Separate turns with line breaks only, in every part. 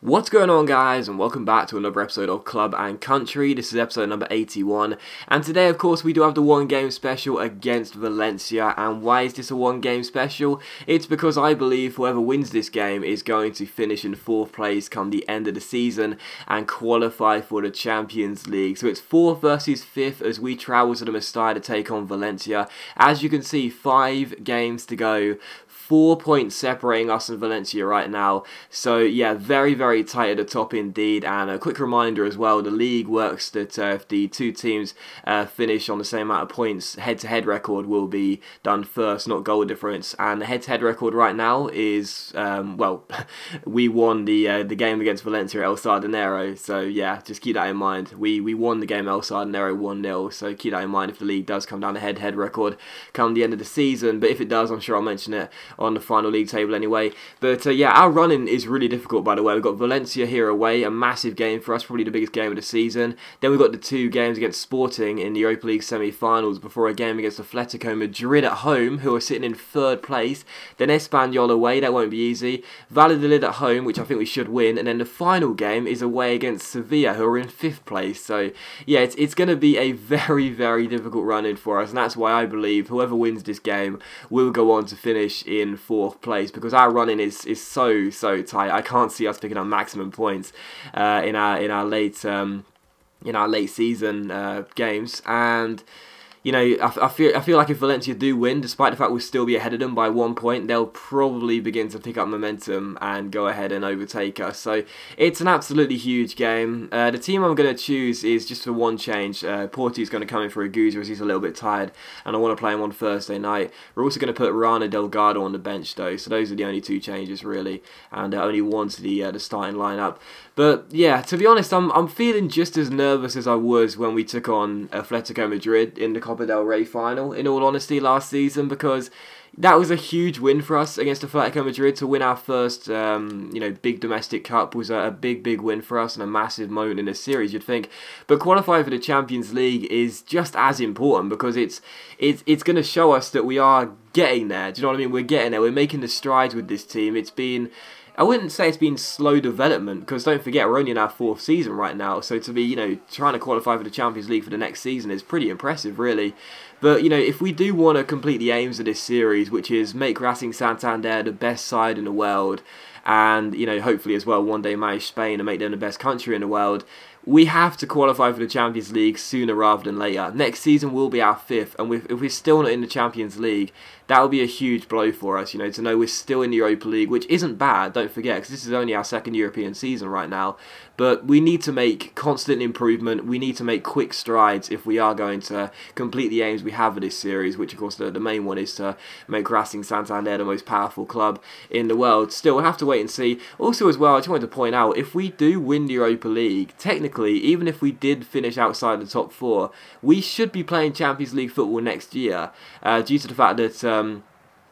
What's going on, guys, and welcome back to another episode of Club and Country. This is episode number 81, and today of course we do have the one game special against Valencia. And why is this a one game special? It's because I believe whoever wins this game is going to finish in 4th place come the end of the season and qualify for the Champions League. So it's 4th versus 5th as we travel to the Mestalla to take on Valencia. As you can see, 5 games to go. 4 points separating us and Valencia right now. So yeah, very tight at the top indeed. And a quick reminder as well, the league works that if the two teams finish on the same amount of points, head-to-head record will be done first, not goal difference. And the head-to-head record right now is, well, we won the game against Valencia at El Sardinero. So yeah, just keep that in mind. We won the game at El Sardinero 1-0. So keep that in mind if the league does come down to head-to-head record come the end of the season. But if it does, I'm sure I'll mention it on the final league table anyway. But yeah, our running is really difficult, by the way. We've got Valencia here away, a massive game for us, probably the biggest game of the season. Then we've got the 2 games against Sporting in the Europa League semi-finals before a game against Atletico Madrid at home, who are sitting in 3rd place. Then Espanyol away, that won't be easy. Valladolid at home, which I think we should win. And then the final game is away against Sevilla, who are in 5th place. So yeah, it's going to be a very difficult run-in for us. And that's why I believe whoever wins this game will go on to finish in 4th place, because our running is so tight. I can't see us picking up maximum points in our late season games. And you know, I feel like if Valencia do win, despite the fact we'll still be ahead of them by 1 point, they'll probably begin to pick up momentum and go ahead and overtake us. So it's an absolutely huge game. The team I'm going to choose is just for one change. Porto's going to come in for a Aguza as he's a little bit tired, and I want to play him on Thursday night. We're also going to put Rana Delgado on the bench though, so those are the only 2 changes really, and only one to the starting lineup. But yeah, to be honest, I'm feeling just as nervous as I was when we took on Atletico Madrid in the Copa del Rey final, in all honesty, last season, because that was a huge win for us against Atletico Madrid. To win our first, big domestic cup was a big win for us and a massive moment in the series, you'd think. But qualifying for the Champions League is just as important, because it's going to show us that we are getting there. Do you know what I mean? We're getting there. We're making the strides with this team. It's been, I wouldn't say it's been slow development, because don't forget we're only in our 4th season right now. So to be, trying to qualify for the Champions League for the next season is pretty impressive, really. But if we do want to complete the aims of this series, which is make Racing Santander the best side in the world, and hopefully as well one day manage Spain and make them the best country in the world, we have to qualify for the Champions League sooner rather than later. Next season will be our 5th, and if we're still not in the Champions League, that will be a huge blow for us, to know we're still in the Europa League, which isn't bad, don't forget, because this is only our 2nd European season right now. But we need to make constant improvement, we need to make quick strides if we are going to complete the aims we have of this series, which of course the main one is to make Racing Santander the most powerful club in the world. Still, we'll have to wait and see. Also as well, I just wanted to point out, if we do win the Europa League, technically, even if we did finish outside the top 4, we should be playing Champions League football next year, due to the fact that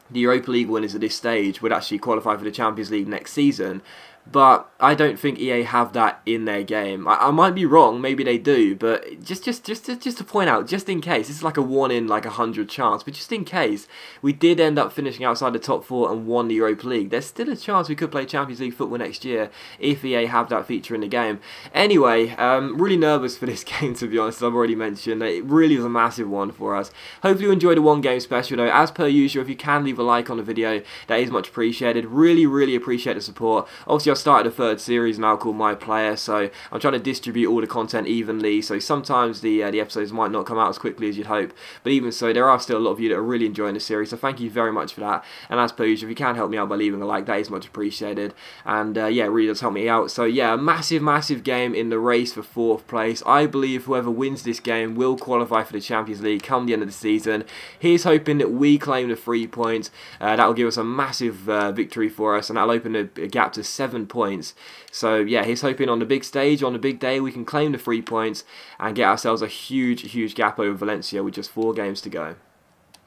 the Europa League winners at this stage would actually qualify for the Champions League next season. But I don't think EA have that in their game. I might be wrong, maybe they do, but just to point out, just in case, this is like a 1 in like 100 chance, but just in case we did end up finishing outside the top 4 and won the Europa League, there's still a chance we could play Champions League football next year if EA have that feature in the game. Anyway, really nervous for this game, to be honest, as I've already mentioned. It really is a massive one for us. Hopefully you enjoyed the one game special though. As per usual, if you can leave a like on the video, that is much appreciated. Really appreciate the support. Obviously, I've started a 3rd series now called My Player, so I'm trying to distribute all the content evenly, so sometimes the episodes might not come out as quickly as you'd hope, but even so, there are still a lot of you that are really enjoying the series, so thank you very much for that. And as per usual, if you can help me out by leaving a like, that is much appreciated, and yeah, it really does help me out. So yeah, a massive game in the race for 4th place. I believe whoever wins this game will qualify for the Champions League come the end of the season. Here's hoping that we claim the 3 points. That will give us a massive victory for us, and that'll open a gap to 7 points. So yeah, he's hoping on the big stage, on the big day, we can claim the 3 points and get ourselves a huge gap over Valencia with just 4 games to go.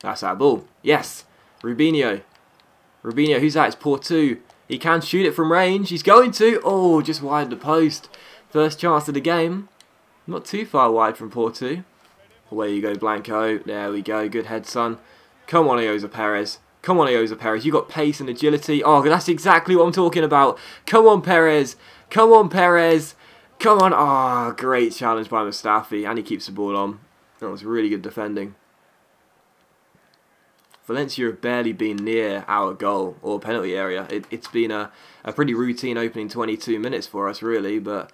That's our ball. Yes, Rubinho. Who's that? It's Porto. He can shoot it from range. He's going to. Oh, just wide the post. First chance of the game. Not too far wide from Porto. Away you go, Blanco. There we go. Good head, son. Come on, Eosa Perez. Come on, Ayoza Perez. You got pace and agility. Oh, that's exactly what I'm talking about. Come on, Perez. Come on, Perez. Come on. Oh, great challenge by Mustafi. And he keeps the ball on. That was really good defending. Valencia have barely been near our goal or penalty area. It's been a pretty routine opening 22 minutes for us, really. But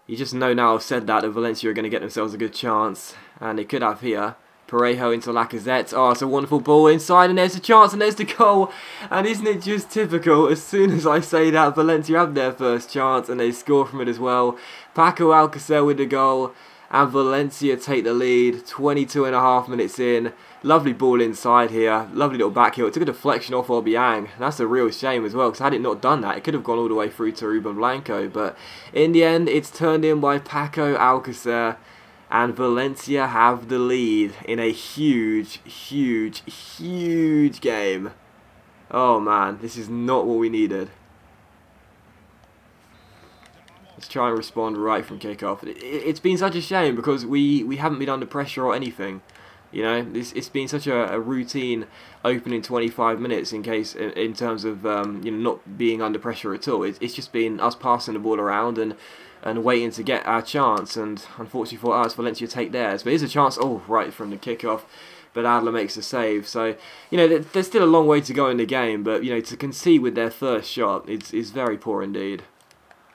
you just know now I've said that Valencia are going to get themselves a good chance. And they could have here. Parejo into Lacazette. Oh, it's a wonderful ball inside, and there's the chance, and there's the goal. And isn't it just typical? As soon as I say that, Valencia have their first chance, and they score from it as well. Paco Alcacer with the goal, and Valencia take the lead. 22.5 minutes in. Lovely ball inside here. Lovely little back heel. It took a deflection off Obiang. That's a real shame as well, because had it not done that, it could have gone all the way through to Ruben Blanco. But in the end, it's turned in by Paco Alcacer. And Valencia have the lead in a huge, huge, huge game. Oh man, this is not what we needed. Let's try and respond right from kickoff. It's been such a shame because we haven't been under pressure or anything. You know, it's been such a routine opening 25 minutes in terms of you know, not being under pressure at all. It's just been us passing the ball around and waiting to get our chance, and unfortunately for us, Valencia take theirs. But here's a chance, oh, right from the kickoff, but Adler makes the save. So, you know, there's still a long way to go in the game, but, you know, to concede with their first shot is very poor indeed.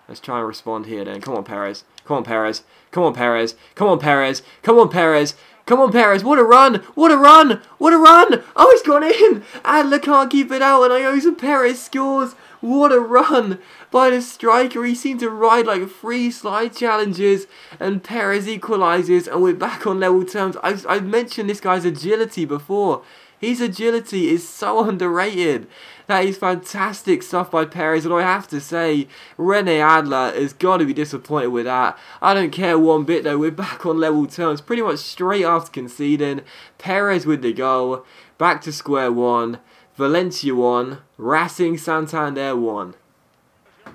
Let's try and respond here then. Come on, Perez. Come on, Perez. Come on, Perez. Come on, Perez. Come on, Perez. Come on, Perez. What a run. What a run. What a run. Oh, it's gone in. Adler can't keep it out, and Ayoza Perez scores. What a run by the striker. He seemed to ride like 3 slide challenges, and Perez equalises, and we're back on level terms. I mentioned this guy's agility before. His agility is so underrated. That is fantastic stuff by Perez, and I have to say, Rene Adler has got to be disappointed with that. I don't care one bit though, we're back on level terms pretty much straight after conceding. Perez with the goal, back to square one. Valencia 1, Racing Santander 1.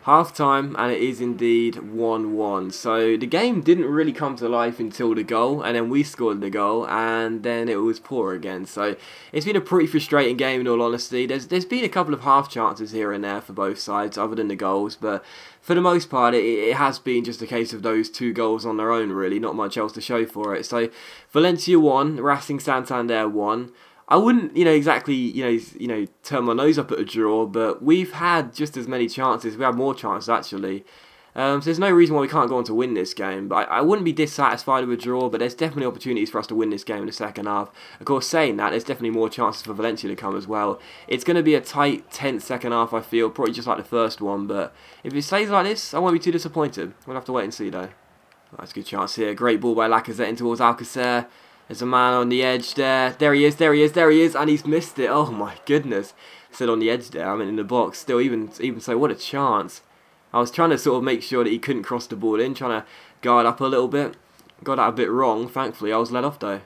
Half time, and it is indeed 1-1. So the game didn't really come to life until the goal, and then we scored the goal, and then it was poor again. So it's been a pretty frustrating game in all honesty. There's been a couple of half chances here and there for both sides other than the goals, but for the most part it has been just a case of those 2 goals on their own really, not much else to show for it. So Valencia 1, Racing Santander 1. I wouldn't, exactly, turn my nose up at a draw, but we've had just as many chances. We had more chances, actually. So there's no reason why we can't go on to win this game. But I wouldn't be dissatisfied with a draw, but there's definitely opportunities for us to win this game in the second half. Of course, saying that, there's definitely more chances for Valencia to come as well. It's going to be a tight, tense second half, I feel, probably just like the first one. But if it stays like this, I won't be too disappointed. We'll have to wait and see, though. That's a good chance here. Great ball by Lacazette in towards Alcacer. There's a man on the edge there. There he is, there he is, there he is, and he's missed it. Oh my goodness. I said on the edge there, I mean in the box. Still, even so, what a chance. I was trying to sort of make sure that he couldn't cross the ball in, trying to guard up a little bit. Got that a bit wrong, thankfully. I was let off though.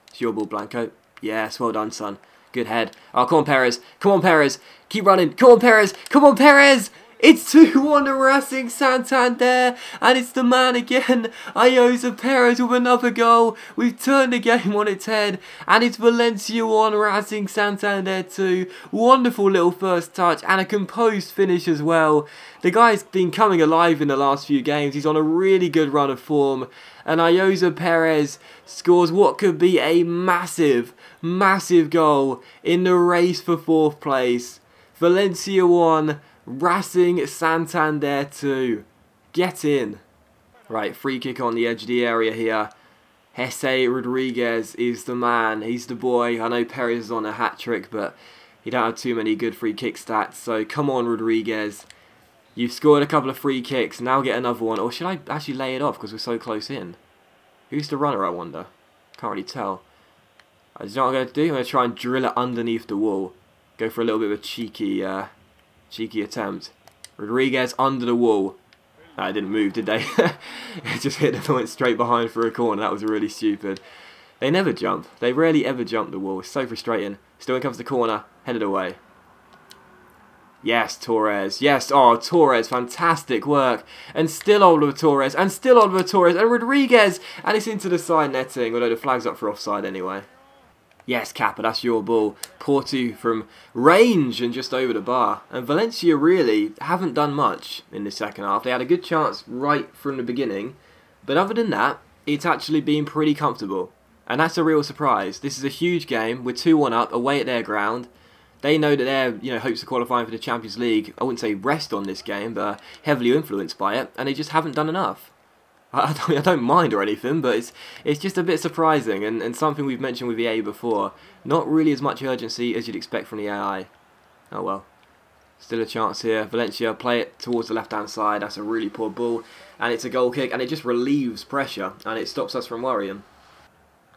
It's your ball, Blanco. Yes, well done, son. Good head. Oh, come on, Perez. Come on, Perez. Keep running. Come on, Perez. Come on, Perez. It's 2-1 to Racing Santander, and it's the man again, Ayoza Perez with another goal. We've turned the game on its head, and it's Valencia 1, Racing Santander 2. Wonderful little first touch, and a composed finish as well. The guy's been coming alive in the last few games. He's on a really good run of form, and Ayoza Perez scores what could be a massive, massive goal in the race for 4th place. Valencia 1, Racing Santander 2. Get in. Right, free kick on the edge of the area here. Jesse Rodriguez is the man. He's the boy. I know Perez is on a hat-trick, but he don't have too many good free kick stats. So come on, Rodriguez. You've scored a couple of free kicks. Now get another one. Or should I actually lay it off because we're so close in? Who's the runner, I wonder? Can't really tell. You know what I'm going to do? I'm going to try and drill it underneath the wall. Go for a little bit of a cheeky attempt. Rodriguez under the wall. It didn't move, did they? It just hit and went straight behind for a corner. That was really stupid. They never jump. They rarely ever jump the wall. It's so frustrating. Still in comes the corner. Headed away. Yes, Torres. Yes, oh, Torres. Fantastic work. And still Oliver Torres. And still Oliver Torres. And Rodriguez. And it's into the side netting. Although the flag's up for offside anyway. Yes, Kappa, that's your ball. Porto from range and just over the bar. And Valencia really haven't done much in the second half. They had a good chance right from the beginning. But other than that, it's actually been pretty comfortable. And that's a real surprise. This is a huge game. We're 2-1 up, away at their ground. They know that their hopes of qualifying for the Champions League, I wouldn't say rest on this game, but are heavily influenced by it. And they just haven't done enough. I don't mind or anything, but it's just a bit surprising and something we've mentioned with EA before. Not really as much urgency as you'd expect from the AI. Oh well. Still a chance here. Valencia play it towards the left-hand side. That's a really poor ball. And it's a goal kick, and it just relieves pressure, and it stops us from worrying.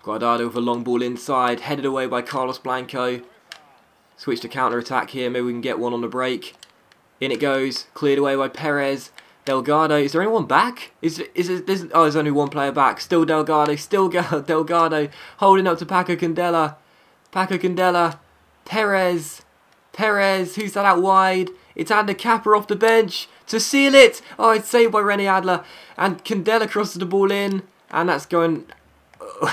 Guardado with a long ball inside, headed away by Carlos Blanco. Switch to counter-attack here. Maybe we can get one on the break. In it goes. Cleared away by Perez. Delgado, is there anyone back? There's only one player back. Still Delgado, Delgado, holding up to Paco Candela, Perez, who's that out wide? It's Ander Kappa off the bench to seal it. Oh, it's saved by Rene Adler, and Candela crosses the ball in, and that's going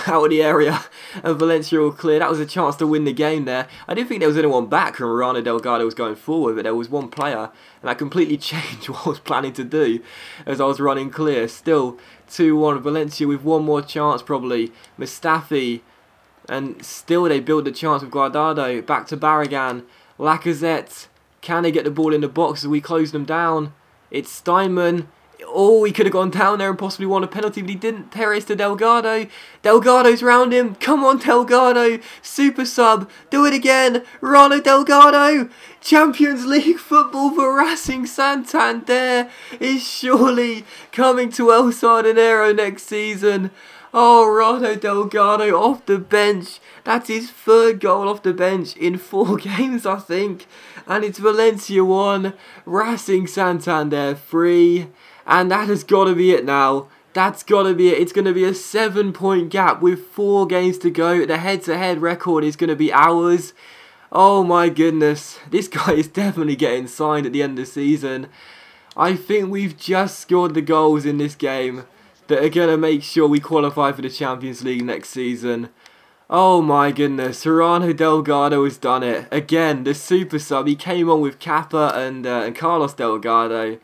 out of the area, and Valencia all clear. That was a chance to win the game there. I didn't think there was anyone back when Rana Delgado was going forward, but there was one player, and that completely changed what I was planning to do as I was running clear. Still 2-1 Valencia with one more chance probably. Mustafi, and still they build the chance with Guardado. Back to Barragan. Lacazette. Can they get the ball in the box as we close them down? It's Steinman. Oh, he could have gone down there and possibly won a penalty, but he didn't. Perez to Delgado. Delgado's round him. Come on, Delgado. Super sub. Do it again. Rana Delgado. Champions League football for Racing Santander is surely coming to El Sardinero next season. Oh, Rana Delgado off the bench. That's his third goal off the bench in 4 games, I think. And it's Valencia 1, Racing Santander 3. And that has got to be it now. That's got to be it. It's going to be a 7-point gap with 4 games to go. The head-to-head record is going to be ours. Oh my goodness. This guy is definitely getting signed at the end of the season. I think we've just scored the goals in this game that are going to make sure we qualify for the Champions League next season. Oh my goodness, Serrano Delgado has done it. Again, the super sub. He came on with Kappa and Carlos Delgado.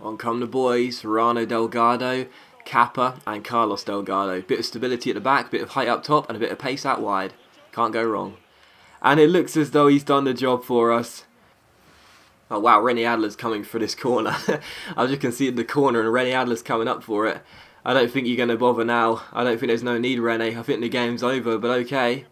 On come the boys, Serrano Delgado, Kappa and Carlos Delgado. Bit of stability at the back, bit of height up top and a bit of pace out wide. Can't go wrong. And it looks as though he's done the job for us. Oh wow, Rene Adler's coming for this corner. I just conceded the corner and Rene Adler's coming up for it. I don't think you're going to bother now. I don't think there's no need, Rene. I think the game's over, but okay.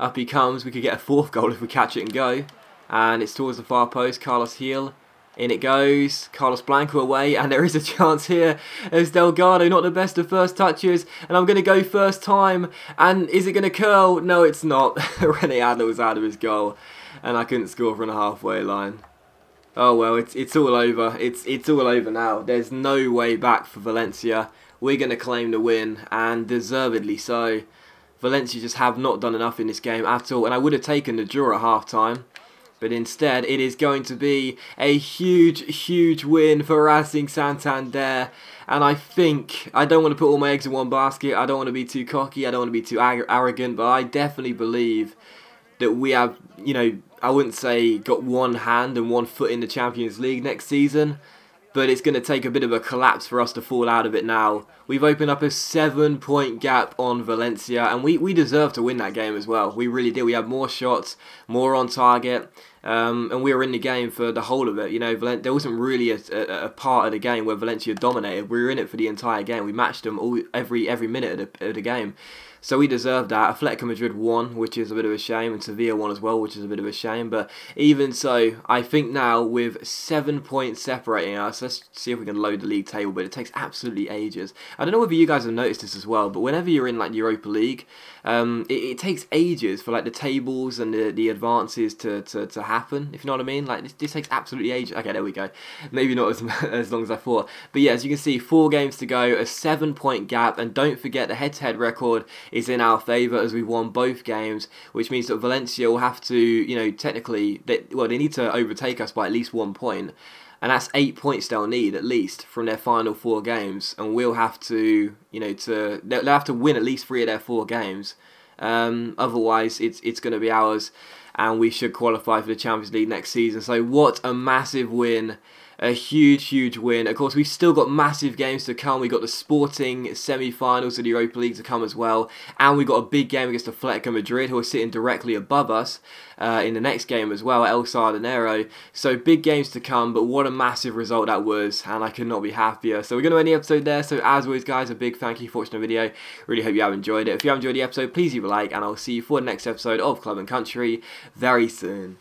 Up he comes. We could get a 4th goal if we catch it and go. And it's towards the far post. Carlos Heel. In it goes. Carlos Blanco away. And there is a chance here. There's Delgado. Not the best of first touches. And I'm going to go first time. And is it going to curl? No, it's not. Rene Adler was out of his goal. And I couldn't score from the halfway line. Oh well, it's all over. It's all over now. There's no way back for Valencia. We're going to claim the win, and deservedly so. Valencia just have not done enough in this game at all, and I would have taken the draw at half-time. But instead, it is going to be a huge win for Racing Santander. And I think, I don't want to put all my eggs in one basket. I don't want to be too cocky. I don't want to be too arrogant. But I definitely believe that we have, I wouldn't say got one hand and one foot in the Champions League next season. But it's going to take a bit of a collapse for us to fall out of it now. We've opened up a 7-point gap on Valencia, and we deserve to win that game as well. We really did. We had more shots, more on target, and we were in the game for the whole of it. There wasn't really a part of the game where Valencia dominated. We were in it for the entire game. We matched them every minute of the game. So we deserved that. Atletico Madrid won, which is a bit of a shame, and Sevilla won as well, which is a bit of a shame. But even so, I think now with 7 points separating us, let's see if we can load the league table, but it takes absolutely ages. I don't know whether you guys have noticed this as well, but whenever you're in like Europa League, it takes ages for like the tables and the advances to happen, if you know what I mean. Like this takes absolutely ages. Okay, there we go. Maybe not as long as I thought. But yeah, as you can see, 4 games to go, a 7-point gap, and don't forget the head-to-head record is in our favour as we won both games, which means that Valencia will have to, technically, they need to overtake us by at least 1 point, and that's 8 points they'll need at least from their final 4 games, and we'll have to, they'll have to win at least 3 of their 4 games, Otherwise, it's going to be ours, and we should qualify for the Champions League next season. So what a massive win. A huge win. Of course, we've still got massive games to come. We've got the Sporting semi-finals of the Europa League to come as well. And we've got a big game against Atletico Madrid, who are sitting directly above us in the next game as well, El Sardinero. So big games to come, but what a massive result that was, and I could not be happier. So we're going to end the episode there. So as always, guys, a big thank you for watching the video. Really hope you have enjoyed it. If you have enjoyed the episode, please leave a like, and I'll see you for the next episode of Club and Country very soon.